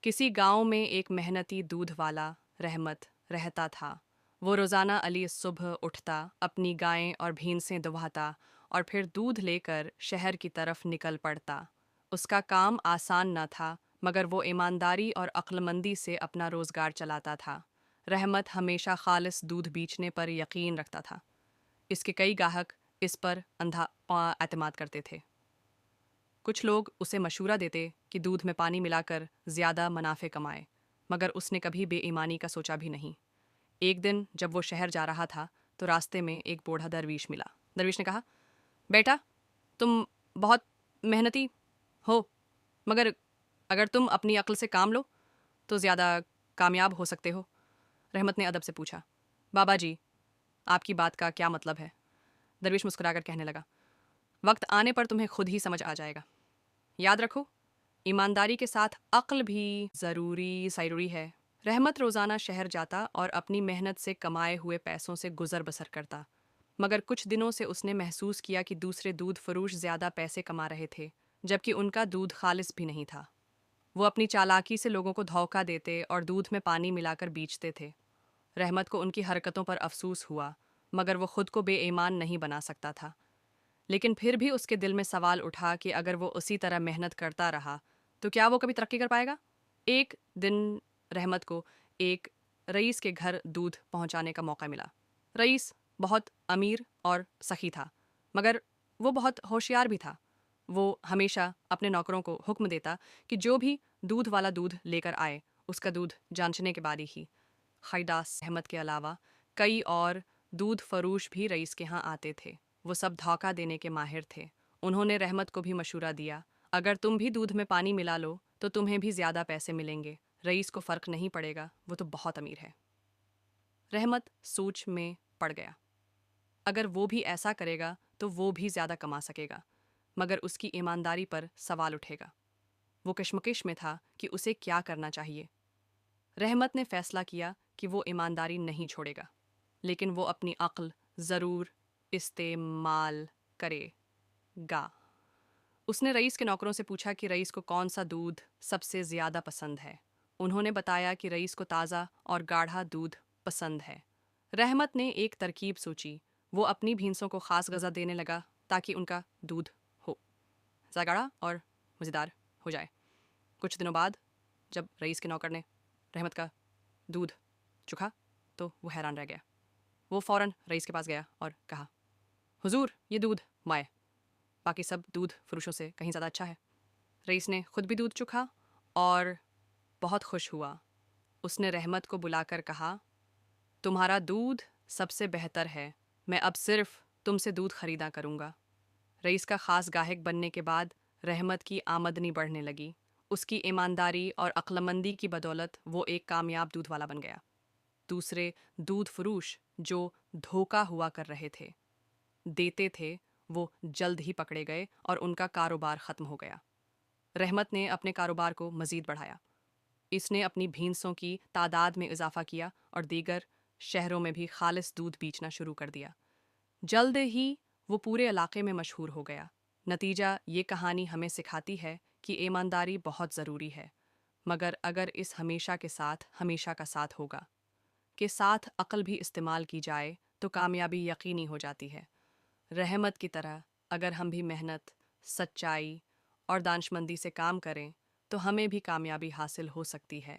کسی گاؤں میں ایک محنتی دودھ والا رحمت رہتا تھا۔ وہ روزانہ علی صبح اٹھتا، اپنی گائیں اور بھینسیں دہواتا اور پھر دودھ لے کر شہر کی طرف نکل پڑتا۔ اس کا کام آسان نہ تھا، مگر وہ ایمانداری اور عقلمندی سے اپنا روزگار چلاتا تھا۔ رحمت ہمیشہ خالص دودھ بیچنے پر یقین رکھتا تھا۔ اس کے کئی گاہک اس پر اندھا اعتماد کرتے تھے۔ کچھ لوگ اسے مشورہ دیتے کہ دودھ میں پانی ملا کر زیادہ منافع کمائے، مگر اس نے کبھی بے ایمانی کا سوچا بھی نہیں۔ ایک دن جب وہ شہر جا رہا تھا تو راستے میں ایک بوڑھا درویش ملا۔ درویش نے کہا، بیٹا، تم بہت محنتی ہو، مگر اگر تم اپنی عقل سے کام لو تو زیادہ کامیاب ہو سکتے ہو۔ رحمت نے ادب سے پوچھا، بابا جی، آپ کی بات کا کیا مطلب ہے؟ درویش مسکرا کر کہنے لگا، وقت آنے پر تمہیں خود ہی سمجھ آ جائے گا۔ یاد رکھو، ایمانداری کے ساتھ عقل بھی ضروری ہے۔ رحمت روزانہ شہر جاتا اور اپنی محنت سے کمائے ہوئے پیسوں سے گزر بسر کرتا، مگر کچھ دنوں سے اس نے محسوس کیا کہ دوسرے دودھ فروش زیادہ پیسے کما رہے تھے، جبکہ ان کا دودھ خالص بھی نہیں تھا۔ وہ اپنی چالاکی سے لوگوں کو دھوکہ دیتے اور دودھ میں پانی ملا کر بیچتے تھے۔ رحمت کو ان کی حرکتوں پر افسوس ہوا، مگر وہ خود کو بے ایمان نہیں بنا سکتا تھا۔ لیکن پھر بھی اس کے دل میں سوال اٹھا کہ اگر وہ اسی طرح محنت کرتا رہا تو کیا وہ کبھی ترقی کر پائے گا؟ ایک دن رحمت کو ایک رئیس کے گھر دودھ پہنچانے کا موقع ملا۔ رئیس بہت امیر اور سخی تھا، مگر وہ بہت ہوشیار بھی تھا۔ وہ ہمیشہ اپنے نوکروں کو حکم دیتا کہ جو بھی دودھ والا دودھ لے کر آئے اس کا دودھ جانچنے کے بعد ہی۔ خیداس احمد کے علاوہ کئی اور دودھ فروش بھی رئیس کے ہاں آتے تھے۔ وہ سب دھوکہ دینے کے ماہر تھے۔ انہوں نے رحمت کو بھی مشورہ دیا، اگر تم بھی دودھ میں پانی ملا لو تو تمہیں بھی زیادہ پیسے ملیں گے، رئیس کو فرق نہیں پڑے گا، وہ تو بہت امیر ہے۔ رحمت سوچ میں پڑ گیا، اگر وہ بھی ایسا کرے گا تو وہ بھی زیادہ کما سکے گا، مگر اس کی ایمانداری پر سوال اٹھے گا۔ وہ کشمکش میں تھا کہ اسے کیا کرنا چاہیے۔ رحمت نے فیصلہ کیا کہ وہ ایمانداری نہیں چھوڑے گا، لیکن وہ اپنی عقل ضرور استعمال کرے گا۔ اس نے رئیس کے نوکروں سے پوچھا کہ رئیس کو کون سا دودھ سب سے زیادہ پسند ہے۔ انہوں نے بتایا کہ رئیس کو تازہ اور گاڑھا دودھ پسند ہے۔ رحمت نے ایک ترکیب سوچی۔ وہ اپنی بھینسوں کو خاص غذا دینے لگا تاکہ ان کا دودھ ہو زیادہ گاڑھا اور مزیدار ہو جائے۔ کچھ دنوں بعد جب رئیس کے نوکر نے رحمت کا دودھ چکھا تو وہ حیران رہ گیا۔ وہ فوراً رئیس کے پاس گیا اور کہا، حضور، یہ دودھ مائع باقی سب دودھ فروشوں سے کہیں زیادہ اچھا ہے۔ رئیس نے خود بھی دودھ چکھا اور بہت خوش ہوا۔ اس نے رحمت کو بلا کر کہا، تمہارا دودھ سب سے بہتر ہے، میں اب صرف تم سے دودھ خریدا کروں گا۔ رئیس کا خاص گاہک بننے کے بعد رحمت کی آمدنی بڑھنے لگی۔ اس کی ایمانداری اور عقلمندی کی بدولت وہ ایک کامیاب دودھ والا بن گیا۔ دوسرے دودھ فروش جو دھوکا ہوا کر رہے تھے دیتے تھے، وہ جلد ہی پکڑے گئے اور ان کا کاروبار ختم ہو گیا۔ رحمت نے اپنے کاروبار کو مزید بڑھایا۔ اس نے اپنی بھینسوں کی تعداد میں اضافہ کیا اور دیگر شہروں میں بھی خالص دودھ بیچنا شروع کر دیا۔ جلد ہی وہ پورے علاقے میں مشہور ہو گیا۔ نتیجہ یہ کہانی ہمیں سکھاتی ہے کہ ایمانداری بہت ضروری ہے، مگر اگر اس ہمیشہ کا ساتھ ہوگا کے ساتھ عقل بھی استعمال کی جائے تو کامیابی یقینی ہو جاتی ہے۔ رحمت کی طرح اگر ہم بھی محنت، سچائی اور دانشمندی سے کام کریں تو ہمیں بھی کامیابی حاصل ہو سکتی ہے۔